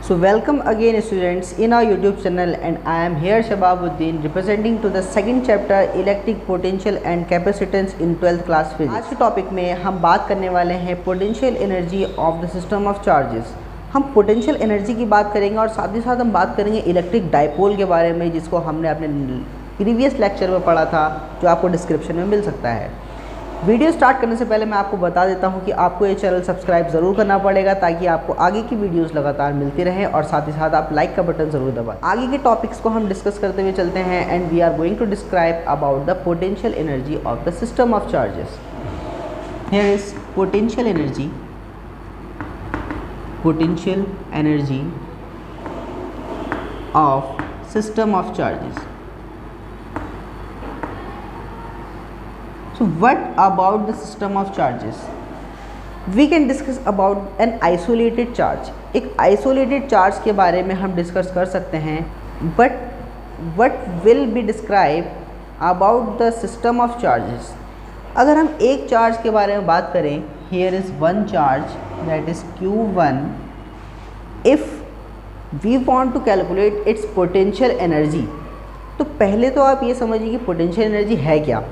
So welcome again students in our YouTube channel, and I am here Shababuddin representing to the second chapter electric potential and capacitance in 12th class physics। आज के topic में हम बात करने वाले हैं potential energy of the system of charges. हम potential energy की बात करेंगे और साथ ही साथ हम बात करेंगे इलेक्ट्रिक डाइपोल के बारे में, जिसको हमने अपने प्रीवियस लेक्चर में पढ़ा था, जो आपको डिस्क्रिप्शन में मिल सकता है। वीडियो स्टार्ट करने से पहले मैं आपको बता देता हूं कि आपको ये चैनल सब्सक्राइब ज़रूर करना पड़ेगा ताकि आपको आगे की वीडियोस लगातार मिलती रहें, और साथ ही साथ आप लाइक का बटन ज़रूर दबाएं। आगे के टॉपिक्स को हम डिस्कस करते हुए चलते हैं, and we are going to describe about the potential energy of the system of charges. Here is potential energy of system of charges. So what about the system of charges? We can discuss about an isolated charge। एक isolated charge के बारे में हम discuss कर सकते हैं, but what will be described about the system of charges? अगर हम एक चार्ज के बारे में बात करें, here is one charge that is Q1। If we want to calculate its potential energy, तो पहले तो आप ये समझिए कि पोटेंशियल एनर्जी है क्या।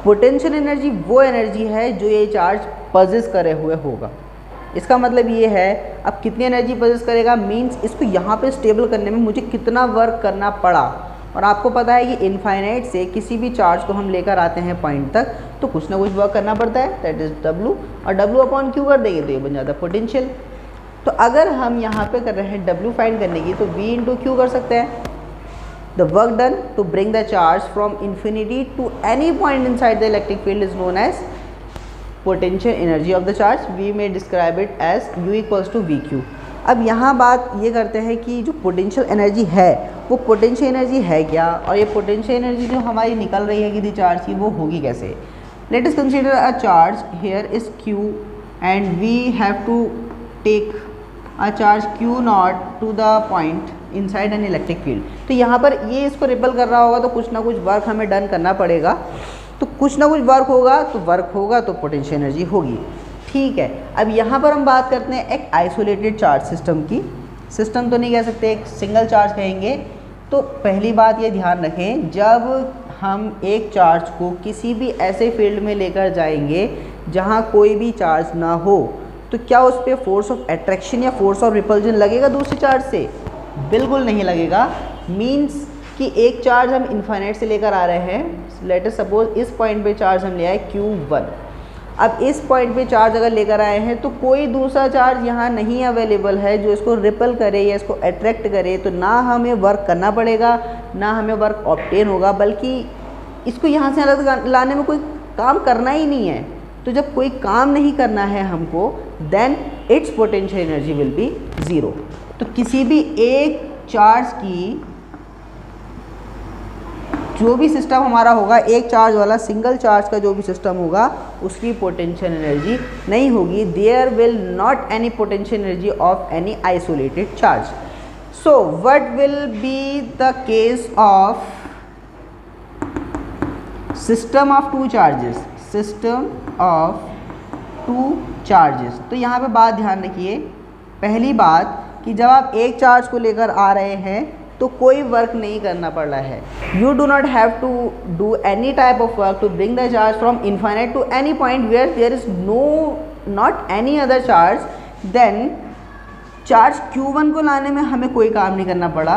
पोटेंशियल एनर्जी वो एनर्जी है जो ये चार्ज पजेस करे हुए होगा। इसका मतलब ये है, अब कितनी एनर्जी पजेस करेगा मींस इसको यहाँ पे स्टेबल करने में मुझे कितना वर्क करना पड़ा। और आपको पता है कि इनफाइनाइट से किसी भी चार्ज को हम लेकर आते हैं पॉइंट तक, तो कुछ ना कुछ वर्क करना पड़ता है, दैट इज़ W, और W अपॉन Q कर देंगे तो ये बन जाता है पोटेंशियल। तो अगर हम यहाँ पे कर रहे हैं W फाइंड करने की, तो V इंटू Q कर सकते हैं। The work done to bring the charge from infinity to any point inside the electric field is known as potential energy of the charge। We may describe it as U equals to VQ। अब यहाँ बात ये करते हैं कि जो potential energy है वो पोटेंशियल एनर्जी है क्या, और ये पोटेंशियल एनर्जी जो हमारी निकल रही है किसी चार्ज की, वो होगी कैसे। Let us consider a charge, here is Q and we have to take a charge Q naught to the point inside an electric field. तो यहाँ पर ये इसको रिपल कर रहा होगा, तो कुछ ना कुछ वर्क हमें डन करना पड़ेगा। तो कुछ ना कुछ वर्क होगा तो पोटेंशियल एनर्जी होगी। ठीक है, अब यहाँ पर हम बात करते हैं एक आइसोलेटेड चार्ज सिस्टम की। सिस्टम तो नहीं कह सकते, एक सिंगल चार्ज कहेंगे। तो पहली बात ये ध्यान रखें, जब हम एक चार्ज को किसी भी ऐसे फील्ड में लेकर जाएंगे जहाँ कोई भी चार्ज ना हो, तो क्या उस पर फोर्स ऑफ अट्रैक्शन या फोर्स ऑफ रिपल्जन लगेगा दूसरे चार्ज से? बिल्कुल नहीं लगेगा। मीन्स कि एक चार्ज हम इनफाइनाइट से लेकर आ रहे हैं, लेट अस सपोज इस पॉइंट पे चार्ज हम ले आए Q1। अब इस पॉइंट पे चार्ज अगर लेकर आए हैं तो कोई दूसरा चार्ज यहाँ नहीं अवेलेबल है जो इसको रिपल करे या इसको अट्रैक्ट करे, तो ना हमें वर्क करना पड़ेगा, ना हमें वर्क ऑब्टेन होगा, बल्कि इसको यहाँ से अलग लाने में कोई काम करना ही नहीं है। तो जब कोई काम नहीं करना है हमको, then its potential energy will be zero. तो किसी भी एक चार्ज की जो भी सिस्टम हमारा होगा, एक चार्ज वाला सिंगल चार्ज का जो भी सिस्टम होगा, उसकी पोटेंशियल एनर्जी नहीं होगी। There will not any potential energy of any isolated charge. So what will be the case of system of two charges? System of two charges. तो यहाँ पे बात ध्यान रखिए, पहली बात कि जब आप एक चार्ज को लेकर आ रहे हैं तो कोई वर्क नहीं करना पड़ रहा है। You do not have to do any type of work to bring the charge from infinite to any point where there is not any other charge. Then charge Q1 को लाने में हमें कोई काम नहीं करना पड़ा।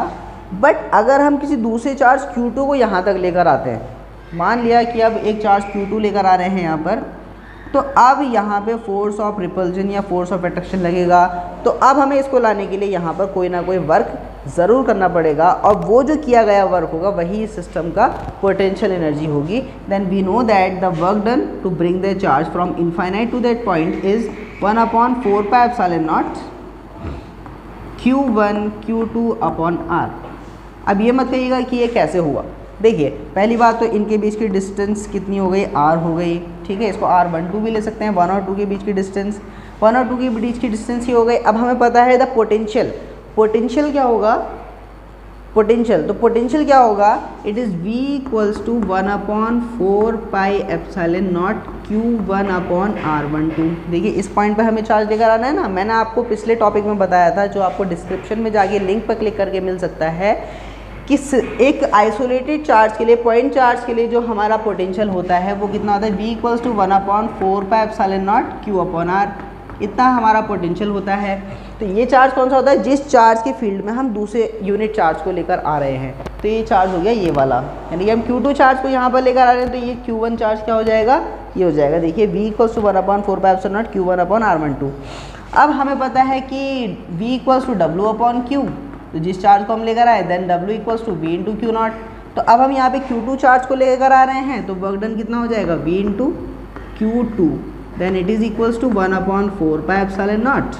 बट अगर हम किसी दूसरे चार्ज Q2 को यहाँ तक लेकर आते हैं, मान लिया कि अब एक चार्ज Q2 लेकर आ रहे हैं यहाँ पर, तो अब यहाँ पे फोर्स ऑफ रिपल्जन या फोर्स ऑफ अट्रैक्शन लगेगा। तो अब हमें इसको लाने के लिए यहाँ पर कोई ना कोई वर्क ज़रूर करना पड़ेगा, और वो जो किया गया वर्क होगा वही इस सिस्टम का पोटेंशियल एनर्जी होगी। Then we know that the work done to bring the charge from infinite to that point is 1/4 pi epsilon naught Q1 Q2 upon R। अब ये मत कहिएगा कि ये कैसे हुआ। देखिए, पहली बात तो इनके बीच की डिस्टेंस कितनी हो गई? R हो गई। ठीक है, इसको R12 भी ले सकते हैं। 1 और 2 के बीच की डिस्टेंस, 1 और 2 के बीच की डिस्टेंस ही हो गई। अब हमें पता है द पोटेंशियल। पोटेंशियल क्या होगा? पोटेंशियल, तो पोटेंशियल क्या होगा, it is v equals to 1/4 pi epsilon naught q1 upon r12। देखिए इस पॉइंट पे हमें चार्ज लेकर आना है ना, मैंने आपको पिछले टॉपिक में बताया था, जो आपको डिस्क्रिप्शन में जाके लिंक पर क्लिक करके मिल सकता है, कि एक आइसोलेटेड चार्ज के लिए, पॉइंट चार्ज के लिए जो हमारा पोटेंशियल होता है वो कितना होता है, v equals to 1/4 pi epsilon naught q upon r, इतना हमारा पोटेंशियल होता है। तो ये चार्ज कौन सा होता है, जिस चार्ज के फील्ड में हम दूसरे यूनिट चार्ज को लेकर आ रहे हैं। तो ये चार्ज हो गया ये वाला, यानी कि हम Q2 चार्ज को यहाँ पर लेकर आ रहे हैं, तो ये Q1 चार्ज क्या हो जाएगा, ये हो जाएगा। देखिए v equals to 1/4 pi epsilon naught q1 upon r12। अब हमें पता है कि v equals to w upon q, तो जिस चार्ज को हम लेकर आए, then w equals to v into Q naught. तो अब हम यहाँ पे Q2 चार्ज को लेकर आ रहे हैं, तो वर्क डन कितना हो जाएगा, v into Q2, then it is equals to 1/4 pi epsilon naught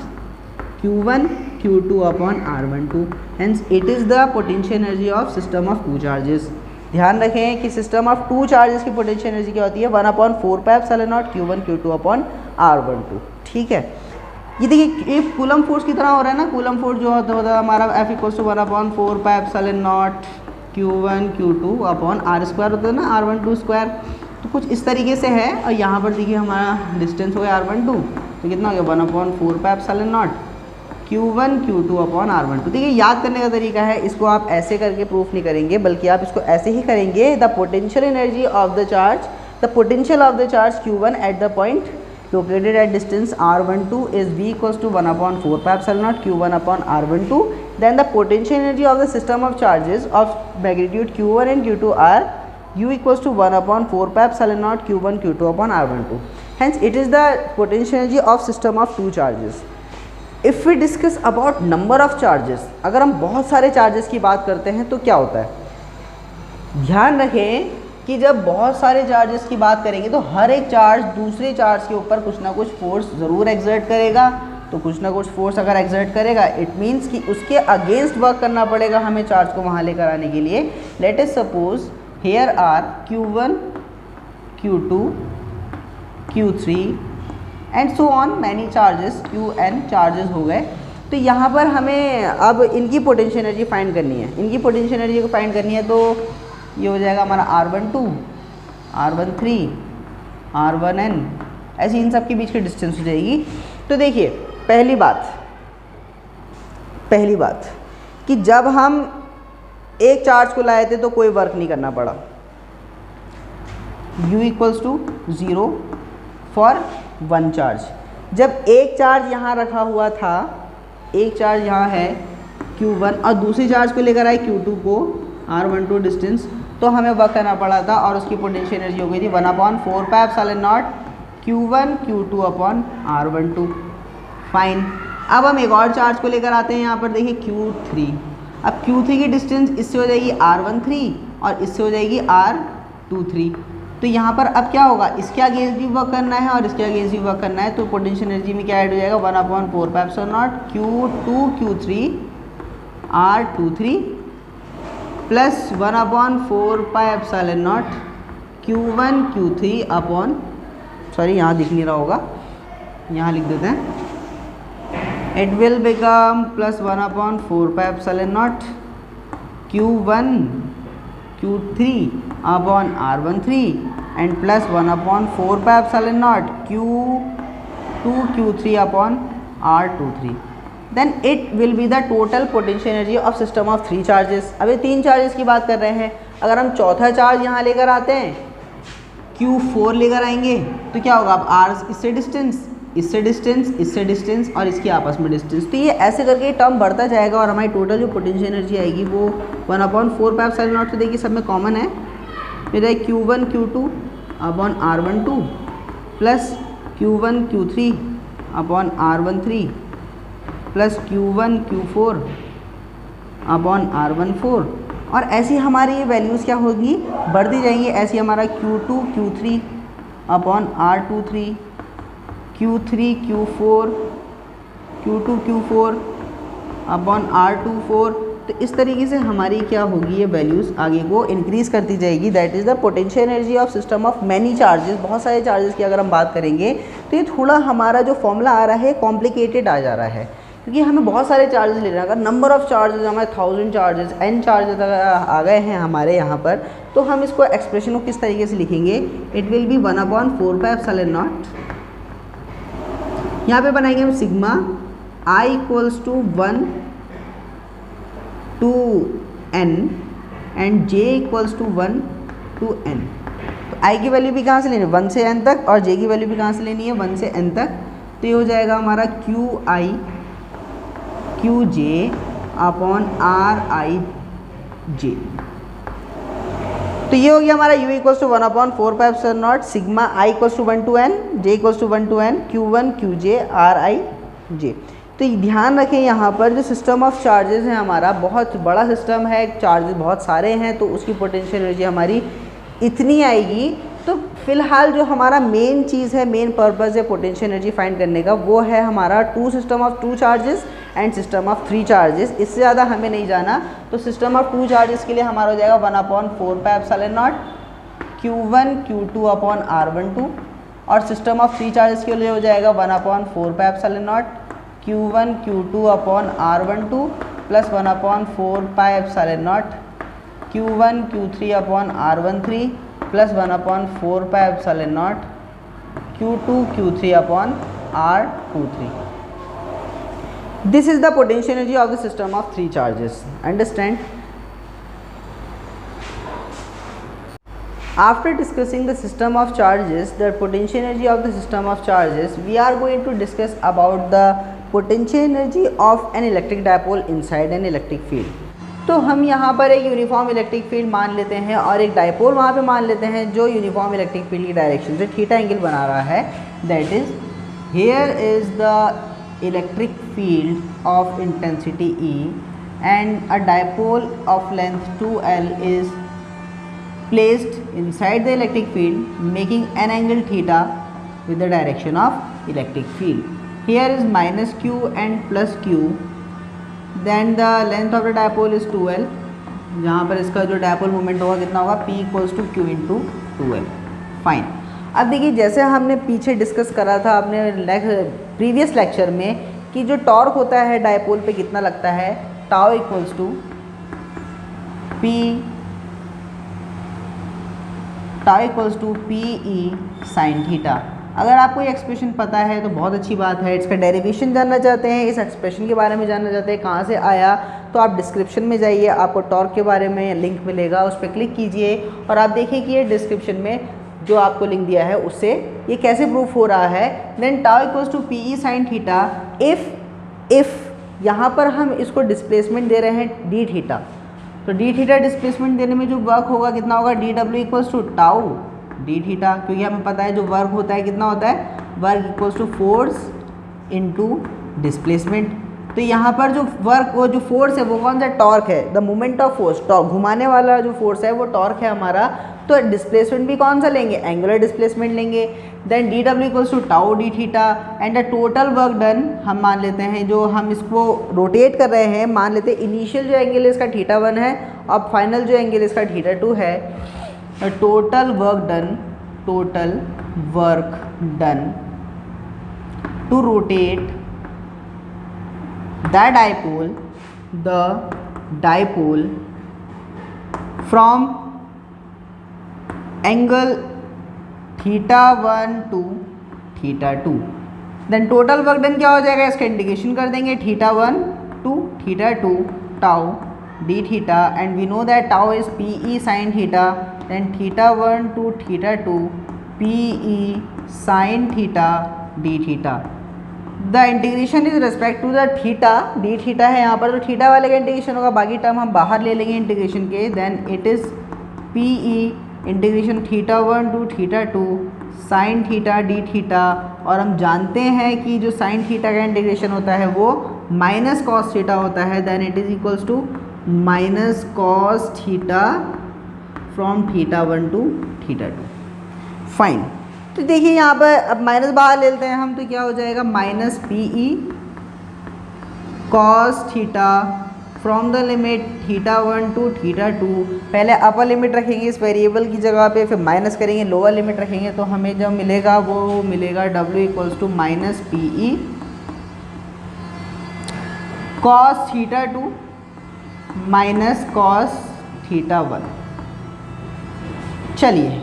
q1 q2 upon r12, hence it is the potential energy of system of two charges। ध्यान रखें कि सिस्टम ऑफ टू चार्जेस की potential energy क्या होती है, 1/4 pi epsilon naught q1 q2 upon r12। ठीक है, ये देखिए ये कूलम फोर्स की तरह हो रहा है ना, कूलम फोर्स जो होता है हमारा F equals to 1/4 pi epsilon naught q1 q2 upon r square होता है ना, r12 स्क्वायर। तो कुछ इस तरीके से है, और यहाँ पर देखिए हमारा डिस्टेंस हो गया r12, तो कितना हो गया 1/4 pi epsilon naught q1 q2 upon r12। देखिए याद करने का तरीका है, इसको आप ऐसे करके प्रूफ नहीं करेंगे, बल्कि आप इसको ऐसे ही करेंगे, the potential energy of the charge, the potential of the charge q1 at the point located at distance r12 is v equals to 1/4 pi epsilon naught q1 upon r12, then the potential energy of the system of charges of magnitude q1 and q2 are u equals to 1/4 pi epsilon naught q1 q2 upon r12, hence it is the potential energy of system of two charges। if we discuss about number of charges, अगर हम बहुत सारे charges की बात करते हैं तो क्या होता है, ध्यान रखें कि जब बहुत सारे चार्जेस की बात करेंगे तो हर एक चार्ज दूसरे चार्ज के ऊपर कुछ ना कुछ फोर्स ज़रूर एक्सर्ट करेगा। तो कुछ ना कुछ फोर्स अगर एक्सर्ट करेगा, इट मीन्स कि उसके अगेंस्ट वर्क करना पड़ेगा हमें चार्ज को वहाँ लेकर आने के लिए। Let us suppose here are q1 q2 q3 and so on many charges, qn charges हो गए। तो यहाँ पर हमें अब इनकी पोटेंशियल एनर्जी फाइंड करनी है, इनकी पोटेंशियल एनर्जी को फाइंड करनी है, तो ये हो जाएगा हमारा r12 r13 r1n, ऐसी इन सब के बीच की डिस्टेंस हो जाएगी। तो देखिए पहली बात कि जब हम एक चार्ज को लाए थे तो कोई वर्क नहीं करना पड़ा, u equals to 0 for one charge. जब एक चार्ज यहाँ रखा हुआ था, एक चार्ज यहाँ है q1 और दूसरी चार्ज को लेकर आए q2 को r12 डिस्टेंस, तो हमें वर्क करना पड़ा था और उसकी पोटेंशियल एनर्जी हो गई थी 1/4 pi epsilon naught q1 q2 upon r12। Fine, अब हम एक और चार्ज को लेकर आते हैं यहाँ पर, देखिए q3। अब q3 की डिस्टेंस इससे हो जाएगी r13 और इससे हो जाएगी r23। तो यहाँ पर अब क्या होगा, इसके अगेंस्ट भी वर्क करना है और इसके अगेंस्ट भी वर्क करना है, तो पोटेंशियल एनर्जी में क्या ऐड हो जाएगा 1/4 pi epsilon not q2 q3 r23 plus 1/4 pi epsilon naught q1 q3 upon, sorry यहाँ दिख नहीं रहा होगा, यहाँ लिख देते हैं, it will become plus 1/4 pi epsilon naught q1 q3 upon r13 and plus 1/4 pi epsilon not q2 q3 upon r23, then it will be the total potential energy of system of three charges। अब ये तीन charges की बात कर रहे हैं, अगर हम चौथा चार्ज यहाँ लेकर आते हैं, q4 लेकर आएंगे, तो क्या होगा, अब r इससे डिस्टेंस, इससे डिस्टेंस, इससे डिस्टेंस और इसकी आपस में डिस्टेंस, तो ये ऐसे करके टर्म बढ़ता जाएगा और हमारी टोटल जो पोटेंशियल एनर्जी आएगी वो 1/4 पाई एप्सिलॉन नॉट। तो देखिए सब में कॉमन है, मेरा q1 q2 upon r12 plus q1 q3 upon r13 plus q1 q4 upon r14, और ऐसी हमारी ये वैल्यूज़ क्या होगी, बढ़ती जाएंगी। ऐसी हमारा q2 q3 upon r23 q3 q4 q2 q4 upon r24, तो इस तरीके से हमारी क्या होगी, ये वैल्यूज़ आगे को इंक्रीज़ करती जाएगी। That is the potential energy of system of many charges. बहुत सारे चार्जेस की अगर हम बात करेंगे तो ये थोड़ा हमारा जो फॉर्मूला आ रहा है कॉम्प्लिकेटेड आ जा रहा है, क्योंकि हमें बहुत सारे चार्जेस ले रहे हैं। अगर नंबर ऑफ़ चार्जेस हमारे 1000 चार्जेस n चार्जेस अगर आ गए हैं हमारे यहाँ पर, तो हम इसको एक्सप्रेशन को किस तरीके से लिखेंगे, इट विल बी 1/4πε0। यहाँ पे बनाएंगे हम sigma i equals to 1 to n and j equals to 1 to n। तो i की वैल्यू भी कहाँ से लेनी है, 1 से n तक, और j की वैल्यू भी कहाँ से लेनी है, 1 से n तक। तो ये हो जाएगा हमारा qi qj अपॉन rij। तो ये हो गया हमारा u equals to 1/4πε0 sigma i equals to 1 to n j equals to 1 to n q1 qj rij। तो ध्यान रखें यहाँ पर जो सिस्टम ऑफ चार्जेस है हमारा बहुत बड़ा सिस्टम है, चार्जेस बहुत सारे हैं, तो उसकी पोटेंशियल एनर्जी हमारी इतनी आएगी। तो फिलहाल जो हमारा मेन चीज़ है, मेन पर्पज़ है पोटेंशियल एनर्जी फाइंड करने का, वो है हमारा system of 2 charges and system of 3 charges. इससे ज़्यादा हमें नहीं जाना। तो सिस्टम ऑफ 2 चार्जेस के लिए हमारा हो जाएगा 1/4πε0 q1 q2 अपॉन r12, और सिस्टम ऑफ 3 चार्जेस के लिए हो जाएगा 1/4πε0 q1 q2 upon r12 plus 1/4πε0 q1 q3 upon r13 plus 1/4πε0 q2 q3 upon r23। This is the potential energy of the system of 3 charges. Understand? After discussing the system of charges, the potential energy of the system of charges, we are going to discuss about the potential energy of an electric dipole inside an electric field। तो हम यहाँ पर एक uniform electric field मान लेते हैं और एक डाइपोल वहाँ पे मान लेते हैं जो यूनिफॉर्म इलेक्ट्रिक फील्ड की डायरेक्शन से थीटा एंगल बना रहा है। That is here is the electric field of intensity E and a dipole of length 2l is placed inside the electric field making an angle theta with the direction of electric field. Here is minus q and plus q, then the length of the dipole is 2l, जहाँ पर इसका जो dipole moment होगा कितना होगा, p equals to q into 2l। Fine. अब देखिए जैसे हमने पीछे डिस्कस करा था अपने प्रीवियस लेक्चर में कि जो टॉर्क होता है डायपोल पे कितना लगता है, tau equals to tau equals to P E sine theta. अगर आपको ये एक्सप्रेशन पता है तो बहुत अच्छी बात है। इसका डेरिवेशन जानना चाहते हैं, इस एक्सप्रेशन के बारे में जानना चाहते हैं कहाँ से आया, तो आप डिस्क्रिप्शन में जाइए, आपको टॉर्क के बारे में लिंक मिलेगा, उस पर क्लिक कीजिए और आप देखिए कि ये डिस्क्रिप्शन में जो आपको लिंक दिया है उससे ये कैसे प्रूफ हो रहा है। Then tau equals to P E sine theta. If यहाँ पर हम इसको डिस्प्लेसमेंट दे रहे हैं डी थीटा, तो डी थीटा डिस्प्लेसमेंट देने में जो वर्क होगा कितना होगा, D W equals to tau D theta, क्योंकि हमें पता है जो वर्क होता है कितना होता है, work equals to force into displacement. तो यहाँ पर जो वर्क, वो जो फोर्स है वो कौन सा, टॉर्क है, the moment of force, torque घुमाने वाला जो फोर्स है वो टॉर्क है हमारा। तो डिस्प्लेसमेंट भी कौन सा लेंगे, एंगुलर डिस्प्लेसमेंट लेंगे। Then D W equals to tau D theta and the total work done हम मान लेते हैं, जो हम इसको रोटेट कर रहे हैं मान लेते हैं इनिशियल जो एंगल है इसका θ1 है और फाइनल जो एंगल इसका θ2 है। Total work done to rotate the dipole from angle θ1 to θ2। Then total work done क्या हो जाएगा, इसका इंडिकेशन कर देंगे θ1 to θ2 tau D theta and we know that tau is P E sine theta. Then θ1 to θ2 P E sine theta D theta. The integration is respect to the theta, D theta है यहाँ पर, तो theta वाले का integration होगा, बाकी term हम बाहर ले लेंगे इंटीग्रेशन के। Then it is P E integration θ1 to θ2 sine theta D theta, और हम जानते हैं कि जो साइन थीटा का इंटीग्रेशन होता है वो माइनस कॉस थीटा होता है। Then it is equals to minus cos theta from θ1 to θ2। Fine. तो देखिए यहाँ पर अब माइनस बाहर ले लेते हैं हम, तो क्या हो जाएगा, minus P E cos theta from the limit θ1 to θ2। पहले अपर लिमिट रखेंगे इस वेरिएबल की जगह पे, फिर माइनस करेंगे, लोअर लिमिट रखेंगे, तो हमें जो मिलेगा वो मिलेगा W equals to minus P E cos theta 2 minus cos theta 1। चलिए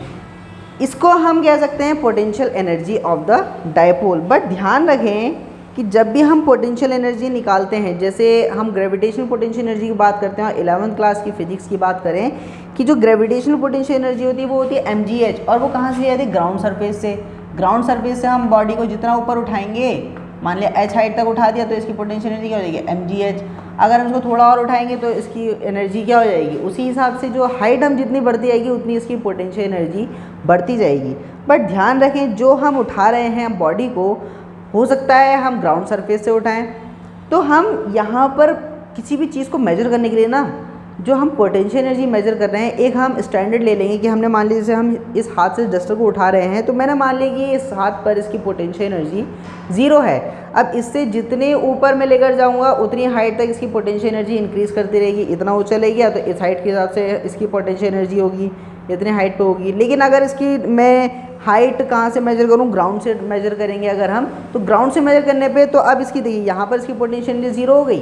इसको हम कह सकते हैं potential energy of the dipole. But ध्यान रखें कि जब भी हम पोटेंशियल एनर्जी निकालते हैं, जैसे हम ग्रेविटेशनल पोटेंशियल एनर्जी की बात करते हैं और 11th क्लास की फिजिक्स की बात करें कि जो ग्रेविटेशनल पोटेंशियल एनर्जी होती है वो होती है mgh, और वो कहाँ से आती है? ग्राउंड सरफेस से। ग्राउंड सरफेस से हम बॉडी को जितना ऊपर उठाएंगे, मान लिया h हाइट तक उठा दिया, तो इसकी पोटेंशियल एनर्जी क्या हो जाएगी? mgh। अगर हम इसको थोड़ा और उठाएंगे तो इसकी एनर्जी क्या हो जाएगी? उसी हिसाब से जो हाइट हम जितनी बढ़ती जाएगी उतनी इसकी पोटेंशियल एनर्जी बढ़ती जाएगी। बट ध्यान रखें जो हम उठा रहे हैं बॉडी को, हो सकता है हम ग्राउंड सरफेस से उठाएं, तो हम यहाँ पर किसी भी चीज़ को मेजर करने के लिए ना, जो हम पोटेंशियल एनर्जी मेजर कर रहे हैं, एक हम स्टैंडर्ड ले लेंगे कि हमने मान लीजिए जैसे हम इस हाथ से डस्टर को उठा रहे हैं, तो मैंने मान लिया कि इस हाथ पर इसकी पोटेंशियल एनर्जी 0 है। अब इससे जितने ऊपर मैं लेकर जाऊंगा उतनी हाइट तक इसकी पोटेंशियल एनर्जी इंक्रीज़ करती रहेगी। इतना ऊँचा ले गया तो इस हाइट के हिसाब से इसकी पोटेंशियल एनर्जी होगी, इतने हाइट पे होगी। लेकिन अगर इसकी मैं हाइट कहाँ से मेजर करूँ? ग्राउंड से मेजर करेंगे अगर हम, तो ग्राउंड से मेजर करने पे तो अब इसकी देखिए यहाँ पर इसकी पोटेंशियल एनर्जी 0 हो गई,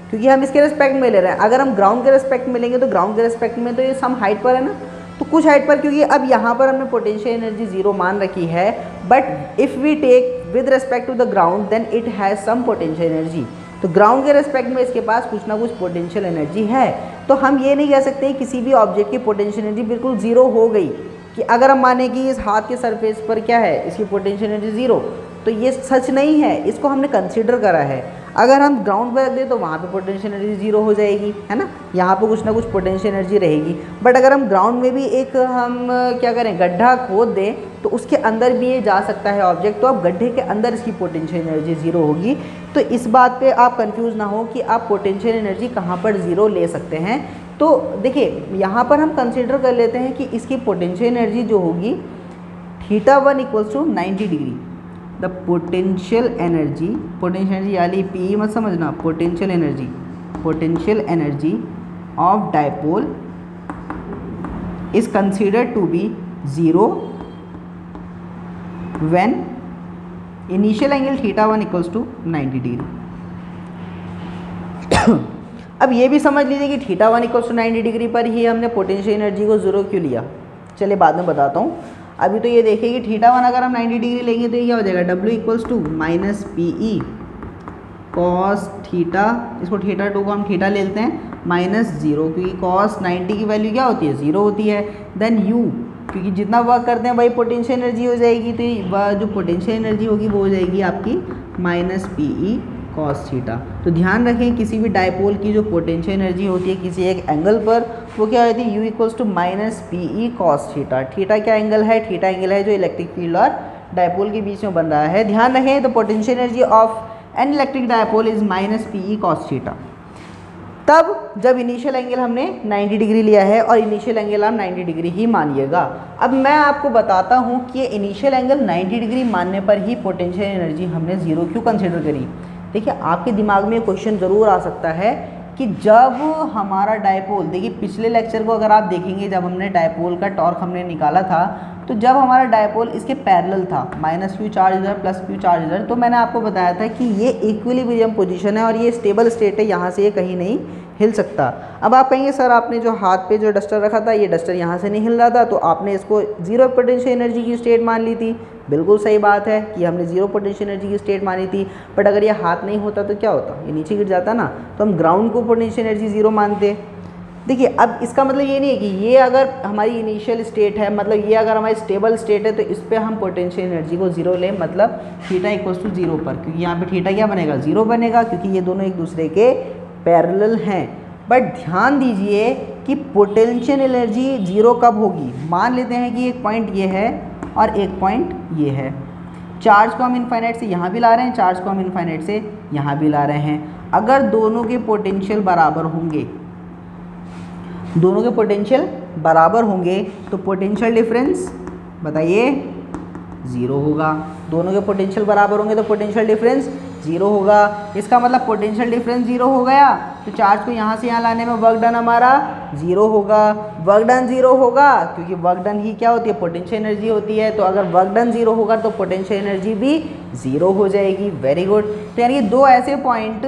क्योंकि हम इसके रेस्पेक्ट में ले रहे हैं। अगर हम ग्राउंड के रेस्पेक्ट में लेंगे तो ग्राउंड के रेस्पेक्ट में तो ये सम हाइट पर है ना, तो कुछ हाइट पर, क्योंकि अब यहाँ पर हमने पोटेंशियल एनर्जी 0 मान रखी है। But if we take with respect to the ground then it has some potential energy. तो ग्राउंड के रेस्पेक्ट में इसके पास कुछ ना कुछ पोटेंशियल एनर्जी है। तो हम ये नहीं कह सकते किसी भी ऑब्जेक्ट की पोटेंशियल एनर्जी बिल्कुल 0 हो गई, कि अगर हम माने कि इस हाथ के सरफेस पर क्या है, इसकी पोटेंशियल एनर्जी 0, तो ये सच नहीं है। इसको हमने कंसीडर करा है। अगर हम ग्राउंड पर रख दें तो वहाँ पे पोटेंशियल एनर्जी 0 हो जाएगी, है ना, यहाँ पे कुछ ना कुछ पोटेंशियल एनर्जी रहेगी। बट अगर हम ग्राउंड में भी एक हम क्या करें, गड्ढा खोद दें, तो उसके अंदर भी ये जा सकता है ऑब्जेक्ट, तो अब गड्ढे के अंदर इसकी पोटेंशियल एनर्जी 0 होगी। तो इस बात पे आप कंफ्यूज ना हो कि आप पोटेंशियल एनर्जी कहाँ पर 0 ले सकते हैं। तो देखिए यहाँ पर हम कंसिडर कर लेते हैं कि इसकी पोटेंशियल एनर्जी जो होगी theta 1 equals to 90 degree. The potential energy यानी पी मत समझना, potential energy of dipole is considered to be 0 when initial angle theta 1 equals to 90 degree. अब ये भी समझ लीजिए कि थीटा 1 इक्वल्स टू 90 डिग्री पर ही हमने पोटेंशियल एनर्जी को 0 क्यों लिया। चलिए बाद में बताता हूँ। अभी तो ये देखिए कि थीटा 1 अगर हम 90 डिग्री लेंगे तो ये क्या हो जाएगा, W equals to minus P cos theta, इसको थीटा 2 को हम थीटा ले लेते हैं, माइनस 0, क्योंकि कॉस 90 की वैल्यू क्या होती है, 0 होती है। देन U, क्योंकि जितना वर्क करते हैं वही पोटेंशियल एनर्जी हो जाएगी, तो वह जो पोटेंशियल एनर्जी होगी वो हो जाएगी आपकी माइनस पी कॉस थीटा। तो ध्यान रखें किसी भी डायपोल की जो पोटेंशियल एनर्जी होती है किसी एक एंगल पर, वो क्या होती है, U equals to minus P cos theta. Theta क्या एंगल है, थीटा एंगल है जो इलेक्ट्रिक फील्ड और डायपोल के बीच में बन रहा है। ध्यान रखें, the potential energy of an electric dipole is minus P cos theta. तब जब इनिशियल एंगल हमने 90 डिग्री लिया है, और इनिशियल एंगल आप 90 डिग्री ही मानिएगा। अब मैं आपको बताता हूँ कि ये इनिशियल एंगल 90 डिग्री मानने पर ही पोटेंशियल एनर्जी हमने 0 क्यों कंसिडर करी। देखिए आपके दिमाग में क्वेश्चन ज़रूर आ सकता है कि जब हमारा डायपोल, देखिए पिछले लेक्चर को अगर आप देखेंगे, जब हमने डायपोल का टॉर्क हमने निकाला था, तो जब हमारा डायपोल इसके पैरेलल था, माइनस क्यू चार्ज इधर प्लस क्यू चार्ज इधर, तो मैंने आपको बताया था कि ये इक्विलिब्रियम पोजीशन है और ये स्टेबल स्टेट है, यहाँ से ये कहीं नहीं हिल सकता। अब आप कहेंगे सर आपने जो हाथ पे जो डस्टर रखा था, ये डस्टर यहाँ से नहीं हिल रहा था, तो आपने इसको 0 पोटेंशियल एनर्जी की स्टेट मान ली थी। बिल्कुल सही बात है कि हमने 0 पोटेंशियल एनर्जी की स्टेट मानी थी। बट अगर ये हाथ नहीं होता तो क्या होता, ये नीचे गिर जाता ना, तो हम ग्राउंड को पोटेंशियल एनर्जी 0 मानते। देखिए अब इसका मतलब ये नहीं है कि ये अगर हमारी इनिशियल स्टेट है, मतलब ये अगर हमारी स्टेबल स्टेट है, तो इस पर हम पोटेंशियल एनर्जी को 0 लें, मतलब थीटा इक्वल्स टू 0 पर, क्योंकि यहाँ पे थीटा क्या बनेगा, 0 बनेगा, क्योंकि ये दोनों एक दूसरे के पैरेलल हैं। बट ध्यान दीजिए कि पोटेंशियल एनर्जी 0 कब होगी। मान लेते हैं कि एक पॉइंट ये है और एक पॉइंट ये है। चार्ज को हम इनफाइनाइट से यहाँ भी ला रहे हैं, चार्ज को हम इनफाइनाइट से यहाँ भी ला रहे हैं। अगर दोनों के पोटेंशियल बराबर होंगे, दोनों के पोटेंशियल बराबर होंगे, तो पोटेंशियल डिफरेंस बताइए 0 होगा। दोनों के पोटेंशियल बराबर होंगे तो पोटेंशियल डिफरेंस 0 होगा। इसका मतलब पोटेंशियल डिफरेंस 0 हो गया, तो चार्ज को यहाँ से यहाँ लाने में वर्क डन हमारा 0 होगा। वर्क डन 0 होगा क्योंकि वर्क डन ही क्या होती है, पोटेंशियल एनर्जी होती है। तो अगर वर्क डन 0 होगा तो पोटेंशियल एनर्जी भी 0 हो जाएगी। Very good. तो यानी कि दो ऐसे पॉइंट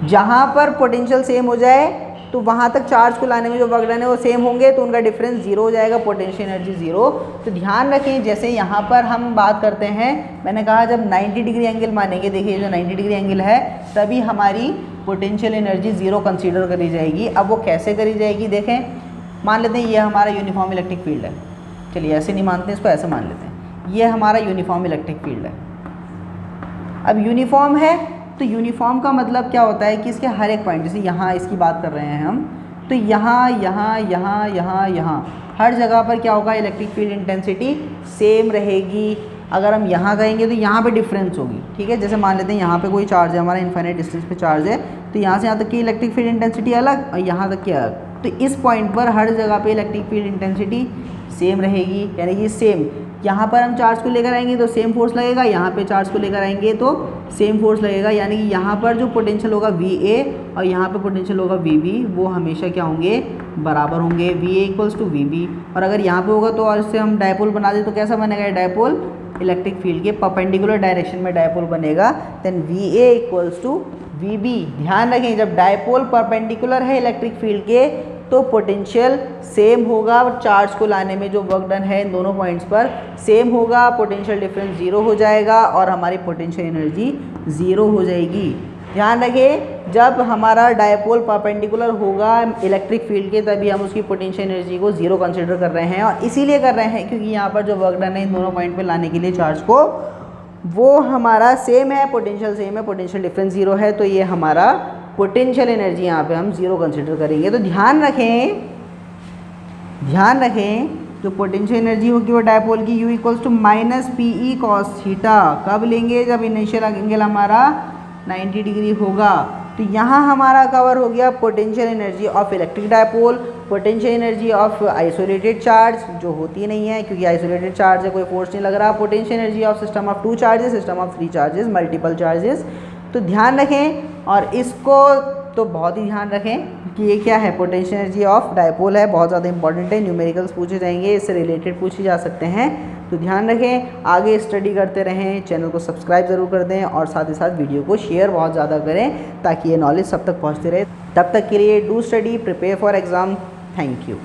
जहाँ पर पोटेंशियल सेम हो जाए तो वहाँ तक चार्ज को लाने में जो वर्क डन है वो सेम होंगे, तो उनका डिफरेंस जीरो हो जाएगा, पोटेंशियल एनर्जी जीरो। तो ध्यान रखें, जैसे यहाँ पर हम बात करते हैं, मैंने कहा जब 90 डिग्री एंगल मानेंगे, देखिए जो 90 डिग्री एंगल है तभी हमारी पोटेंशियल एनर्जी ज़ीरो कंसीडर करी जाएगी। अब वो कैसे करी जाएगी, देखें, मान लेते हैं ये हमारा यूनिफॉर्म इलेक्ट्रिक फील्ड है, चलिए ऐसे नहीं मानते, इसको ऐसे मान लेते हैं, ये हमारा यूनिफॉर्म इलेक्ट्रिक फील्ड है। अब यूनिफॉर्म है तो यूनिफॉर्म का मतलब क्या होता है कि इसके हर एक पॉइंट, जैसे यहाँ इसकी बात कर रहे हैं हम, तो यहाँ यहाँ यहाँ यहाँ यहाँ हर जगह पर क्या होगा, इलेक्ट्रिक फील्ड इंटेंसिटी सेम रहेगी। अगर हम यहाँ कहेंगे तो यहाँ पे डिफरेंस होगी, ठीक है। जैसे मान लेते हैं यहाँ पे कोई चार्ज है, हमारा इनफाइनाइट डिस्टेंस पे चार्ज है, तो यहाँ से यहाँ तक की इलेक्ट्रिक फील्ड इंटेंसिटी अलग और यहाँ तक की अलग, तो इस पॉइंट पर हर जगह पे इलेक्ट्रिक फील्ड इंटेंसिटी सेम रहेगी, यानी कि सेम। यहाँ पर हम चार्ज को लेकर आएंगे तो सेम फोर्स लगेगा, यहाँ पे चार्ज को लेकर आएंगे तो सेम फोर्स लगेगा, यानी कि यहाँ पर जो पोटेंशियल होगा VA और यहाँ पे पोटेंशियल होगा VB, वो हमेशा क्या होंगे, बराबर होंगे, VA इक्वल्स टू VB। और अगर यहाँ पे होगा तो और इससे हम डायपोल बना दें तो कैसा बनेगा, डायपोल इलेक्ट्रिक फील्ड के परपेंडिकुलर डायरेक्शन में डायपोल बनेगा, then VA equals to VB। ध्यान रखें, जब डायपोल परपेंडिकुलर है इलेक्ट्रिक फील्ड के तो पोटेंशियल सेम होगा, चार्ज को लाने में जो वर्क डन है इन दोनों पॉइंट्स पर सेम होगा, पोटेंशियल डिफरेंस ज़ीरो हो जाएगा और हमारी पोटेंशियल एनर्जी ज़ीरो हो जाएगी। ध्यान रखें, जब हमारा डायपोल परपेंडिकुलर होगा इलेक्ट्रिक फील्ड के तभी हम उसकी पोटेंशियल एनर्जी को ज़ीरो कंसिडर कर रहे हैं, और इसीलिए कर रहे हैं क्योंकि यहाँ पर जो वर्क डन है इन दोनों पॉइंट पर लाने के लिए चार्ज को, वो हमारा सेम है, पोटेंशियल सेम है, पोटेंशियल डिफरेंस ज़ीरो है, तो ये हमारा पोटेंशियल एनर्जी यहाँ पे हम ज़ीरो कंसिडर करेंगे। तो ध्यान रखें जो पोटेंशियल एनर्जी होगी वो डायपोल की U equals to minus PE cos theta, कब लेंगे, जब इनिशियल एंगल हमारा 90 डिग्री होगा। तो यहाँ हमारा कवर हो गया potential energy of electric dipole, potential energy of isolated charge जो होती नहीं है क्योंकि आइसोलेटेड चार्ज है, कोई फोर्स नहीं लग रहा, potential energy of system of 2 charges, system of 3 charges, multiple charges. तो ध्यान रखें, और इसको तो बहुत ही ध्यान रखें कि ये क्या है, पोटेंशियल एनर्जी ऑफ डायपोल है, बहुत ज़्यादा इंपॉर्टेंट है, न्यूमेरिकल्स पूछे जाएंगे, इससे रिलेटेड पूछे जा सकते हैं। तो ध्यान रखें, आगे स्टडी करते रहें, चैनल को सब्सक्राइब ज़रूर कर दें और साथ ही साथ वीडियो को शेयर बहुत ज़्यादा करें ताकि ये नॉलेज सब तक पहुँचते रहे। तब तक के लिए do study, prepare for exam. Thank you.